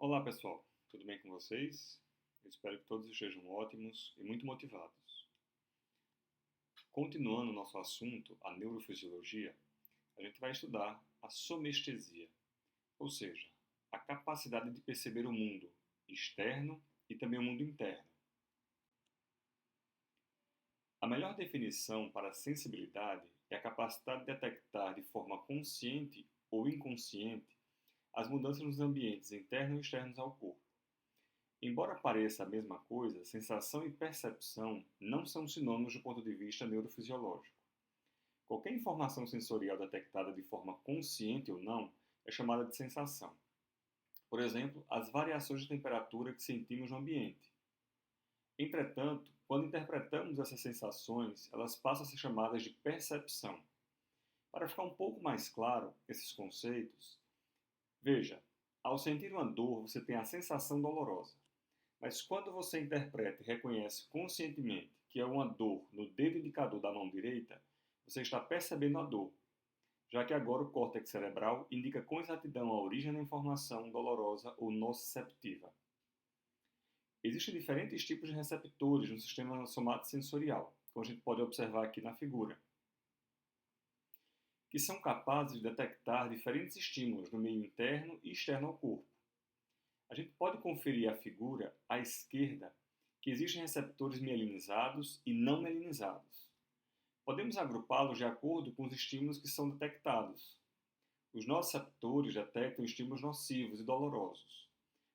Olá pessoal, tudo bem com vocês? Eu espero que todos estejam ótimos e muito motivados. Continuando nosso assunto, a neurofisiologia, a gente vai estudar a somestesia, ou seja, a capacidade de perceber o mundo externo e também o mundo interno. A melhor definição para a sensibilidade é a capacidade de detectar de forma consciente ou inconsciente as mudanças nos ambientes internos e externos ao corpo. Embora pareça a mesma coisa, sensação e percepção não são sinônimos do ponto de vista neurofisiológico. Qualquer informação sensorial detectada de forma consciente ou não é chamada de sensação. Por exemplo, as variações de temperatura que sentimos no ambiente. Entretanto, quando interpretamos essas sensações, elas passam a ser chamadas de percepção. Para ficar um pouco mais claro esses conceitos, veja, ao sentir uma dor, você tem a sensação dolorosa. Mas quando você interpreta e reconhece conscientemente que é uma dor no dedo indicador da mão direita, você está percebendo a dor, já que agora o córtex cerebral indica com exatidão a origem da informação dolorosa ou nociceptiva. Existem diferentes tipos de receptores no sistema somatosensorial, como a gente pode observar aqui na figura, que são capazes de detectar diferentes estímulos no meio interno e externo ao corpo. A gente pode conferir a figura à esquerda que existem receptores mielinizados e não mielinizados. Podemos agrupá-los de acordo com os estímulos que são detectados. Os nociceptores detectam estímulos nocivos e dolorosos.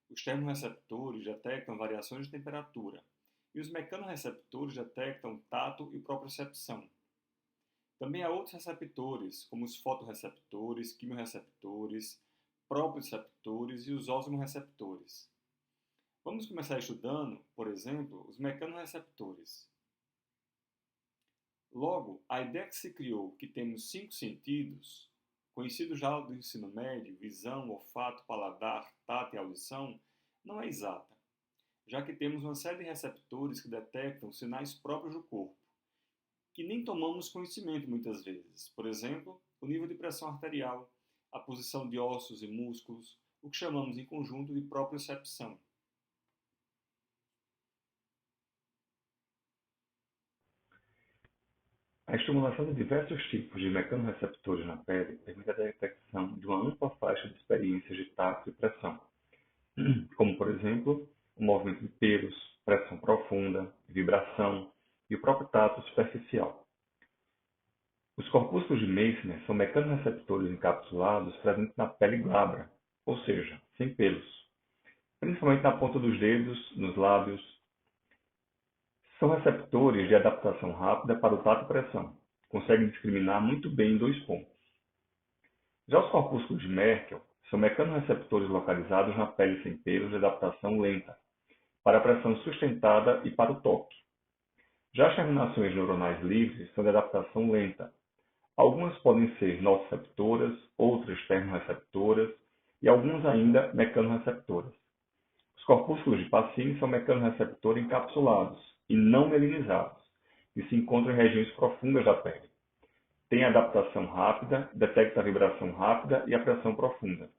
Os termorreceptores detectam variações de temperatura. E os mecanorreceptores detectam tato e propriocepção. Também há outros receptores, como os fotorreceptores, quimiorreceptores, proprioceptores e os osmorreceptores. Vamos começar estudando, por exemplo, os mecanorreceptores. Logo, a ideia que se criou que temos 5 sentidos, conhecidos já do ensino médio, visão, olfato, paladar, tato e audição, não é exata, já que temos uma série de receptores que detectam sinais próprios do corpo, que nem tomamos conhecimento muitas vezes. Por exemplo, o nível de pressão arterial, a posição de ossos e músculos, o que chamamos em conjunto de propriocepção. A estimulação de diversos tipos de mecanorreceptores na pele permite a detecção de uma ampla faixa de experiências de tato e pressão, como, por exemplo, o movimento de pelos, pressão profunda, vibração e o próprio tato superficial. Os corpúsculos de Meissner são mecanorreceptores encapsulados presentes na pele glabra, ou seja, sem pelos, principalmente na ponta dos dedos, nos lábios. São receptores de adaptação rápida para o tato e pressão. Conseguem discriminar muito bem dois pontos. Já os corpúsculos de Merkel são mecanorreceptores localizados na pele sem pelos de adaptação lenta, para a pressão sustentada e para o toque. Já as terminações neuronais livres são de adaptação lenta. Algumas podem ser nociceptoras, outras termorreceptoras e algumas ainda mecanorreceptoras. Os corpúsculos de Pacini são mecanorreceptores encapsulados e não mielinizados, e se encontram em regiões profundas da pele. Tem adaptação rápida, detecta a vibração rápida e a pressão profunda.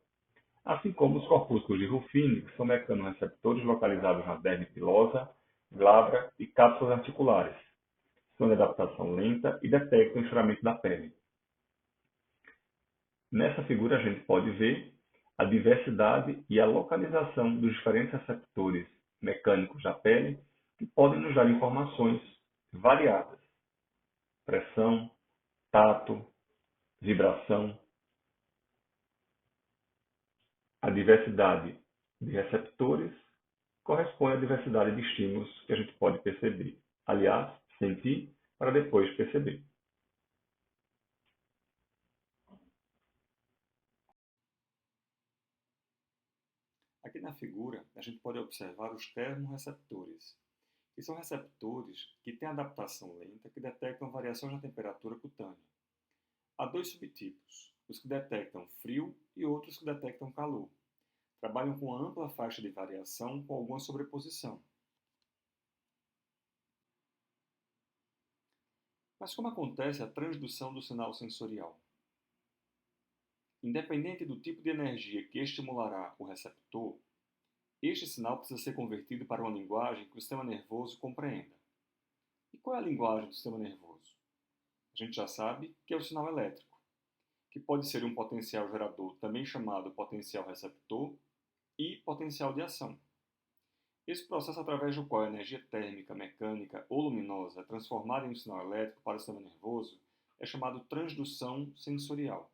Assim como os corpúsculos de Ruffini, que são mecanorreceptores localizados na derme pilosa, glabra e cápsulas articulares. São de adaptação lenta e detectam o estreitamento da pele. Nessa figura a gente pode ver a diversidade e a localização dos diferentes receptores mecânicos da pele que podem nos dar informações variadas: pressão, tato, vibração. A diversidade de receptores corresponde à diversidade de estímulos que a gente pode perceber. Aliás, sentir para depois perceber. Aqui na figura, a gente pode observar os termorreceptores, que são receptores que têm adaptação lenta que detectam variações na temperatura cutânea. Há dois subtipos, os que detectam frio e outros que detectam calor. Trabalham com uma ampla faixa de variação com alguma sobreposição. Mas como acontece a transdução do sinal sensorial? Independente do tipo de energia que estimulará o receptor, Este sinal precisa ser convertido para uma linguagem que o sistema nervoso compreenda. E qual é a linguagem do sistema nervoso? A gente já sabe que é o sinal elétrico, que pode ser um potencial gerador, também chamado potencial receptor, e potencial de ação. Esse processo através do qual a energia térmica, mecânica ou luminosa é transformada em um sinal elétrico para o sistema nervoso é chamado transdução sensorial.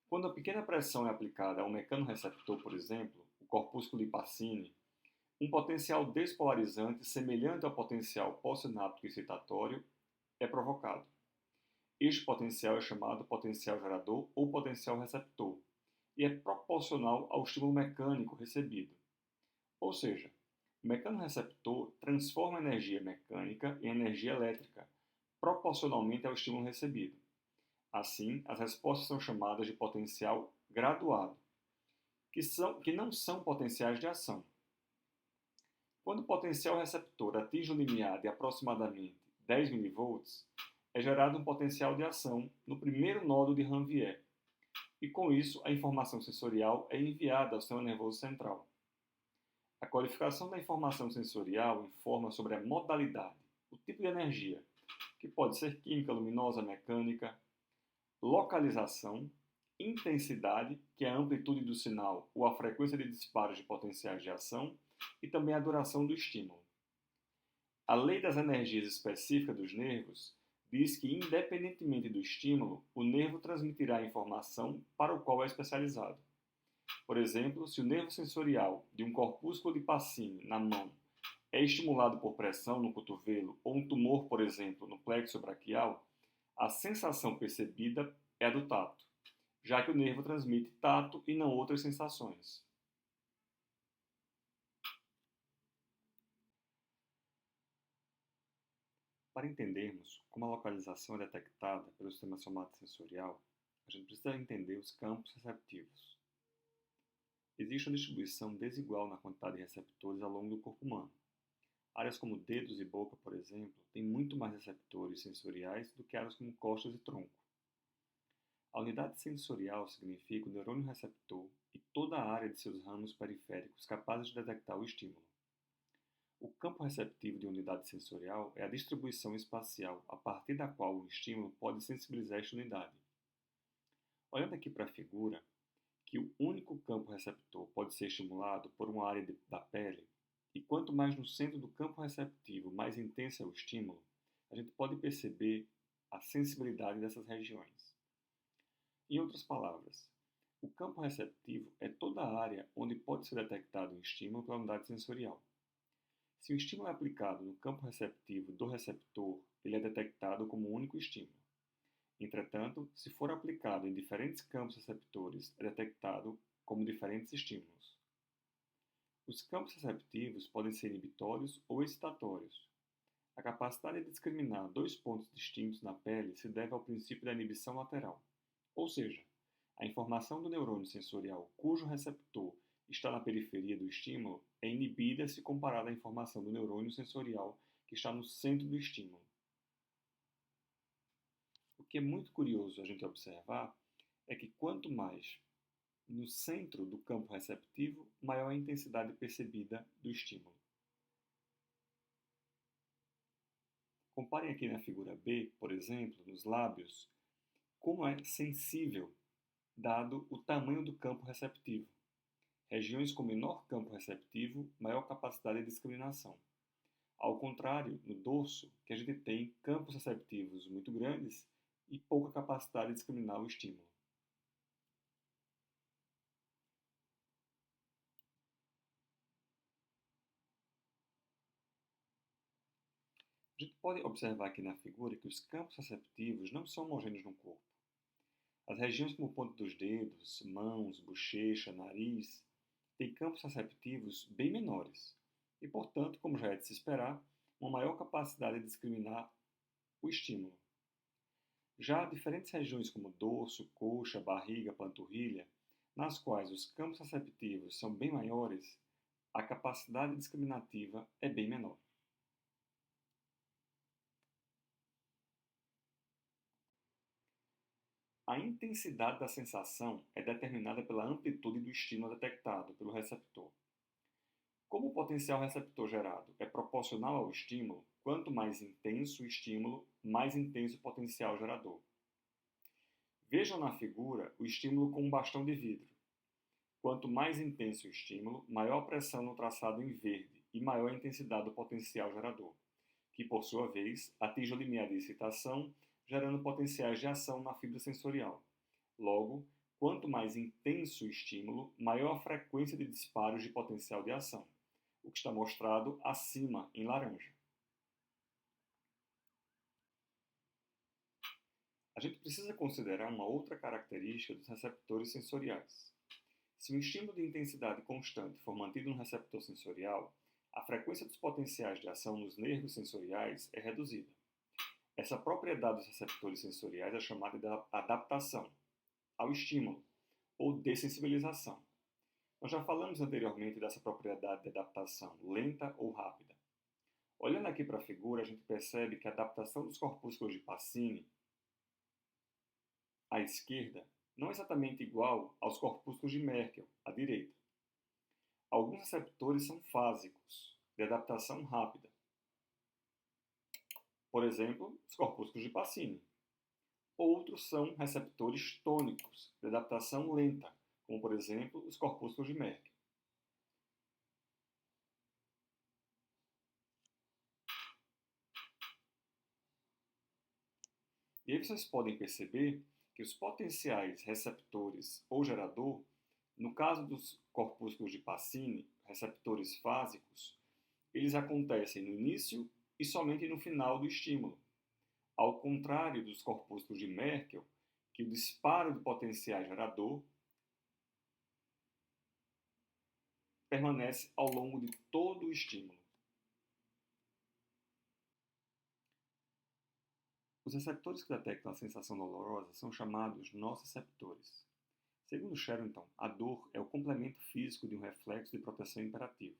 Quando a pequena pressão é aplicada a um mecanorreceptor, por exemplo, o corpúsculo de Pacini, um potencial despolarizante semelhante ao potencial pós-sináptico excitatório é provocado. Este potencial é chamado potencial gerador ou potencial receptor e é proporcional ao estímulo mecânico recebido. Ou seja, o mecanorreceptor transforma a energia mecânica em energia elétrica, proporcionalmente ao estímulo recebido. Assim, as respostas são chamadas de potencial graduado, que não são potenciais de ação. Quando o potencial receptor atinge um limiar de aproximadamente 10 mV, é gerado um potencial de ação no primeiro nodo de Ranvier, e com isso a informação sensorial é enviada ao sistema nervoso central. A codificação da informação sensorial informa sobre a modalidade, o tipo de energia, que pode ser química, luminosa, mecânica, localização, intensidade, que é a amplitude do sinal ou a frequência de disparos de potenciais de ação, e também a duração do estímulo. A lei das energias específicas dos nervos diz que, independentemente do estímulo, o nervo transmitirá a informação para o qual é especializado. Por exemplo, se o nervo sensorial de um corpúsculo de Pacini na mão é estimulado por pressão no cotovelo ou um tumor, por exemplo, no plexo braquial, a sensação percebida é a do tato, já que o nervo transmite tato e não outras sensações. Para entendermos como a localização é detectada pelo sistema somatosensorial, a gente precisa entender os campos receptivos. Existe uma distribuição desigual na quantidade de receptores ao longo do corpo humano. Áreas como dedos e boca, por exemplo, têm muito mais receptores sensoriais do que áreas como costas e tronco. A unidade sensorial significa o neurônio receptor e toda a área de seus ramos periféricos capazes de detectar o estímulo. O campo receptivo de unidade sensorial é a distribuição espacial a partir da qual o estímulo pode sensibilizar esta unidade. Olhando aqui para a figura, que o único campo receptor pode ser estimulado por uma área da pele, e quanto mais no centro do campo receptivo mais intenso é o estímulo, a gente pode perceber a sensibilidade dessas regiões. Em outras palavras, o campo receptivo é toda a área onde pode ser detectado um estímulo pela unidade sensorial. Se o estímulo é aplicado no campo receptivo do receptor, ele é detectado como um único estímulo. Entretanto, se for aplicado em diferentes campos receptores, é detectado como diferentes estímulos. Os campos receptivos podem ser inibitórios ou excitatórios. A capacidade de discriminar dois pontos distintos na pele se deve ao princípio da inibição lateral, ou seja, a informação do neurônio sensorial cujo receptor está na periferia do estímulo é inibida se comparada à informação do neurônio sensorial que está no centro do estímulo. O que é muito curioso a gente observar é que quanto mais no centro do campo receptivo, maior a intensidade percebida do estímulo. Comparem aqui na figura B, por exemplo, nos lábios, como é sensível, dado o tamanho do campo receptivo. Regiões com menor campo receptivo, maior capacidade de discriminação. Ao contrário, no dorso, que a gente tem campos receptivos muito grandes e pouca capacidade de discriminar o estímulo. A gente pode observar aqui na figura que os campos receptivos não são homogêneos no corpo. As regiões como ponta dos dedos, mãos, bochecha, nariz, têm campos receptivos bem menores e, portanto, como já é de se esperar, uma maior capacidade de discriminar o estímulo. Já diferentes regiões como dorso, coxa, barriga, panturrilha, nas quais os campos receptivos são bem maiores, a capacidade discriminativa é bem menor. A intensidade da sensação é determinada pela amplitude do estímulo detectado pelo receptor. Como o potencial receptor gerado é proporcional ao estímulo, quanto mais intenso o estímulo, mais intenso o potencial gerador. Vejam na figura o estímulo com um bastão de vidro. Quanto mais intenso o estímulo, maior a pressão no traçado em verde e maior a intensidade do potencial gerador, que, por sua vez, atinge o limiar de excitação, gerando potenciais de ação na fibra sensorial. Logo, quanto mais intenso o estímulo, maior a frequência de disparos de potencial de ação, o que está mostrado acima em laranja. A gente precisa considerar uma outra característica dos receptores sensoriais. Se um estímulo de intensidade constante for mantido no receptor sensorial, a frequência dos potenciais de ação nos nervos sensoriais é reduzida. Essa propriedade dos receptores sensoriais é chamada de adaptação ao estímulo, ou dessensibilização. Nós já falamos anteriormente dessa propriedade de adaptação, lenta ou rápida. Olhando aqui para a figura, a gente percebe que a adaptação dos corpúsculos de Pacini, à esquerda, não é exatamente igual aos corpúsculos de Merkel, à direita. Alguns receptores são fásicos, de adaptação rápida. Por exemplo, os corpúsculos de Pacini. Outros são receptores tônicos, de adaptação lenta, como por exemplo os corpúsculos de Merkel. E aí vocês podem perceber que os potenciais receptores ou gerador, no caso dos corpúsculos de Pacini, receptores fásicos, eles acontecem no início e somente no final do estímulo. Ao contrário dos corpúsculos de Merkel, que o disparo do potencial gerador permanece ao longo de todo o estímulo. Os receptores que detectam a sensação dolorosa são chamados nociceptores. Segundo Sherrington, a dor é o complemento físico de um reflexo de proteção imperativo.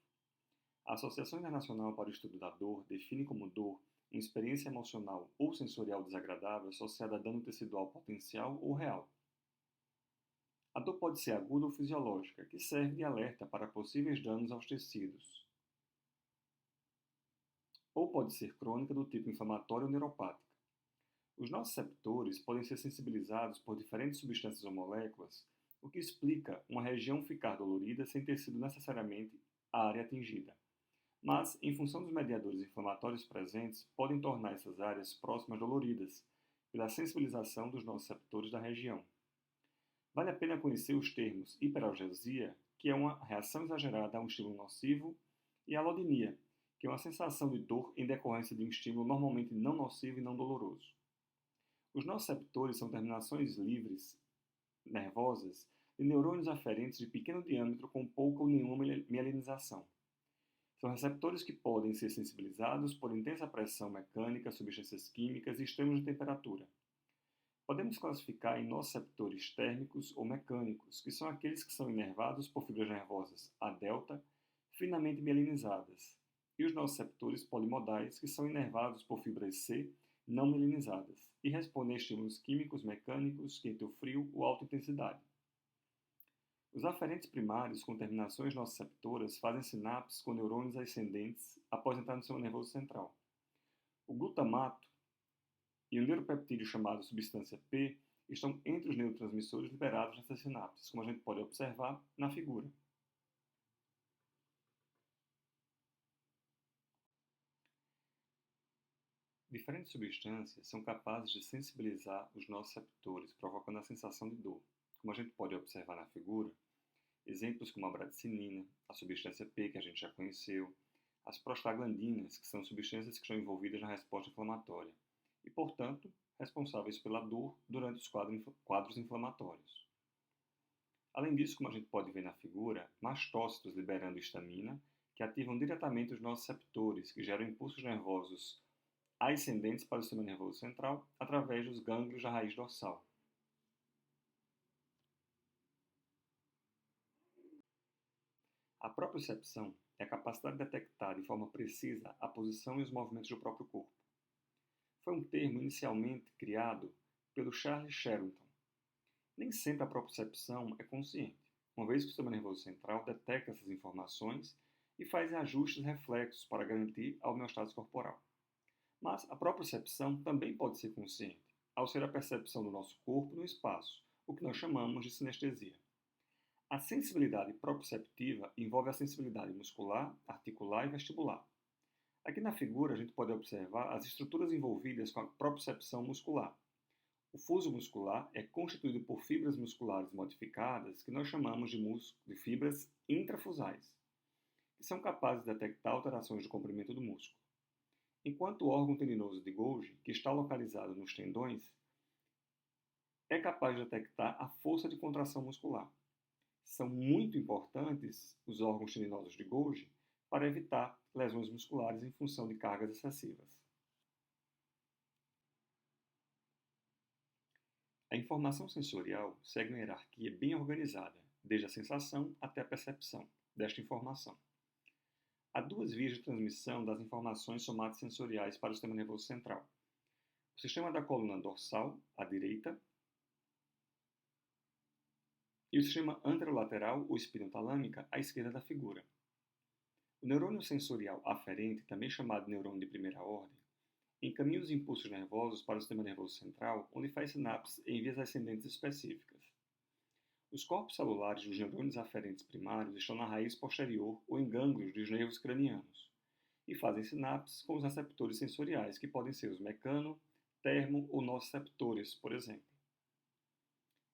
A Associação Internacional para o Estudo da Dor define como dor uma experiência emocional ou sensorial desagradável associada a dano tecidual potencial ou real. A dor pode ser aguda ou fisiológica, que serve de alerta para possíveis danos aos tecidos. Ou pode ser crônica do tipo inflamatório ou neuropática. Os nociceptores podem ser sensibilizados por diferentes substâncias ou moléculas, o que explica uma região ficar dolorida sem ter sido necessariamente a área atingida. Mas, em função dos mediadores inflamatórios presentes, podem tornar essas áreas próximas doloridas, pela sensibilização dos nociceptores da região. Vale a pena conhecer os termos hiperalgesia, que é uma reação exagerada a um estímulo nocivo, e alodinia, que é uma sensação de dor em decorrência de um estímulo normalmente não nocivo e não doloroso. Os nociceptores são terminações livres, nervosas, de neurônios aferentes de pequeno diâmetro com pouca ou nenhuma mielinização. São receptores que podem ser sensibilizados por intensa pressão mecânica, substâncias químicas e extremos de temperatura. Podemos classificar em nociceptores térmicos ou mecânicos, que são aqueles que são inervados por fibras nervosas A delta, finamente mielinizadas, e os nociceptores polimodais, que são inervados por fibras C, não mielinizadas, e respondem a estímulos químicos, mecânicos, quente ou frio ou alta intensidade. Os aferentes primários com terminações nociceptoras fazem sinapses com neurônios ascendentes após entrar no sistema nervoso central. O glutamato e o neuropeptídeo chamado substância P estão entre os neurotransmissores liberados nessas sinapses, como a gente pode observar na figura. Diferentes substâncias são capazes de sensibilizar os nociceptores, provocando a sensação de dor. Como a gente pode observar na figura, exemplos como a bradicinina, a substância P, que a gente já conheceu, as prostaglandinas, que são substâncias que estão envolvidas na resposta inflamatória e, portanto, responsáveis pela dor durante os quadros inflamatórios. Além disso, como a gente pode ver na figura, mastócitos liberando histamina, que ativam diretamente os nociceptores, que geram impulsos nervosos ascendentes para o sistema nervoso central através dos gânglios da raiz dorsal. A propriocepção é a capacidade de detectar de forma precisa a posição e os movimentos do próprio corpo. Foi um termo inicialmente criado pelo Charles Sherrington, Nem sempre a propriocepção é consciente, uma vez que o sistema nervoso central detecta essas informações e faz ajustes reflexos para garantir a homeostase corporal. Mas a propriocepção também pode ser consciente, ao ser a percepção do nosso corpo no espaço, o que nós chamamos de sinestesia. A sensibilidade proprioceptiva envolve a sensibilidade muscular, articular e vestibular. Aqui na figura a gente pode observar as estruturas envolvidas com a propriocepção muscular. O fuso muscular é constituído por fibras musculares modificadas que nós chamamos de fibras intrafusais, que são capazes de detectar alterações do comprimento do músculo. Enquanto o órgão tendinoso de Golgi, que está localizado nos tendões, é capaz de detectar a força de contração muscular. São muito importantes os órgãos tendinosos de Golgi para evitar lesões musculares em função de cargas excessivas. A informação sensorial segue uma hierarquia bem organizada, desde a sensação até a percepção desta informação. Há duas vias de transmissão das informações somatosensoriais para o sistema nervoso central. O sistema da coluna dorsal, à direita, e o sistema anterolateral ou espinotalâmica, à esquerda da figura. O neurônio sensorial aferente, também chamado neurônio de primeira ordem, encaminha os impulsos nervosos para o sistema nervoso central, onde faz sinapses em vias ascendentes específicas. Os corpos celulares dos neurônios aferentes primários estão na raiz posterior ou em gânglios dos nervos cranianos e fazem sinapses com os receptores sensoriais, que podem ser os mecano, termo ou nociceptores, por exemplo.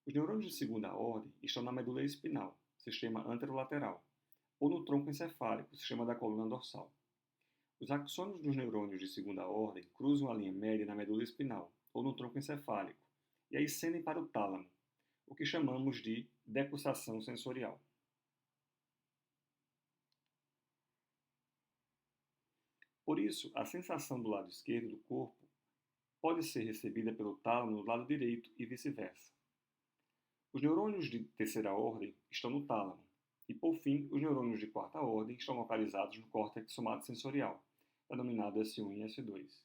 Os neurônios de segunda ordem estão na medula espinal, sistema anterolateral, ou no tronco encefálico, sistema da coluna dorsal. Os axônios dos neurônios de segunda ordem cruzam a linha média na medula espinal, ou no tronco encefálico, e aí ascendem para o tálamo, o que chamamos de decussação sensorial. Por isso, a sensação do lado esquerdo do corpo pode ser recebida pelo tálamo do lado direito e vice-versa. Os neurônios de terceira ordem estão no tálamo, e, por fim, os neurônios de quarta ordem estão localizados no córtex somatosensorial, denominado S1 e S2.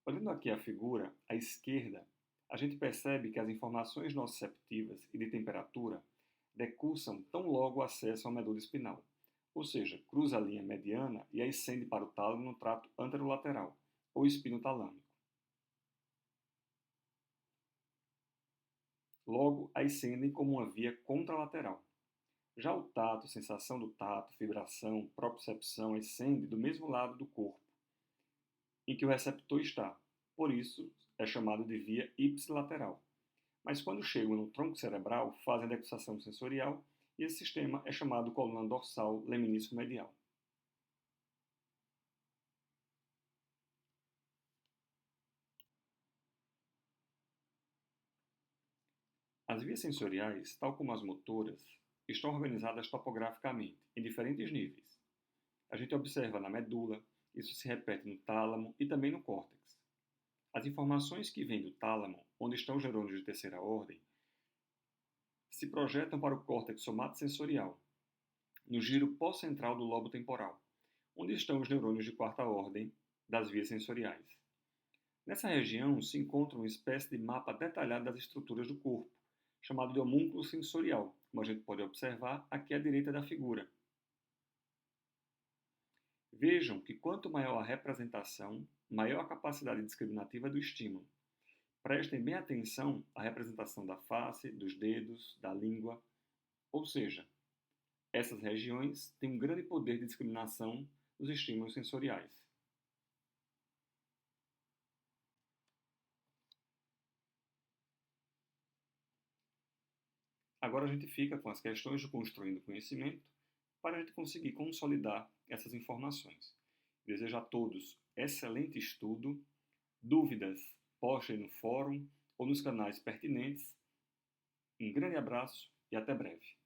Olhando aqui a figura, à esquerda, a gente percebe que as informações nociceptivas e de temperatura decussam tão logo o acesso à medula espinal, ou seja, cruza a linha mediana e ascende para o tálamo no trato anterolateral, ou espinotalâmico. Logo, ascendem como uma via contralateral. Já o tato, sensação do tato, vibração, propriocepção ascende do mesmo lado do corpo em que o receptor está. Por isso, é chamado de via ipsilateral. Mas quando chegam no tronco cerebral, fazem a decussação sensorial e esse sistema é chamado coluna dorsal leminísco medial. As vias sensoriais, tal como as motoras, estão organizadas topograficamente, em diferentes níveis. A gente observa na medula, isso se repete no tálamo e também no córtex. As informações que vêm do tálamo, onde estão os neurônios de terceira ordem, se projetam para o córtex somatosensorial, no giro pós-central do lobo temporal, onde estão os neurônios de quarta ordem das vias sensoriais. Nessa região se encontra uma espécie de mapa detalhado das estruturas do corpo, chamado de homúnculo sensorial, como a gente pode observar aqui à direita da figura. Vejam que quanto maior a representação, maior a capacidade discriminativa do estímulo. Prestem bem atenção à representação da face, dos dedos, da língua, ou seja, essas regiões têm um grande poder de discriminação dos estímulos sensoriais. Agora a gente fica com as questões de construindo conhecimento para a gente conseguir consolidar essas informações. Desejo a todos excelente estudo, dúvidas postem no fórum ou nos canais pertinentes. Um grande abraço e até breve.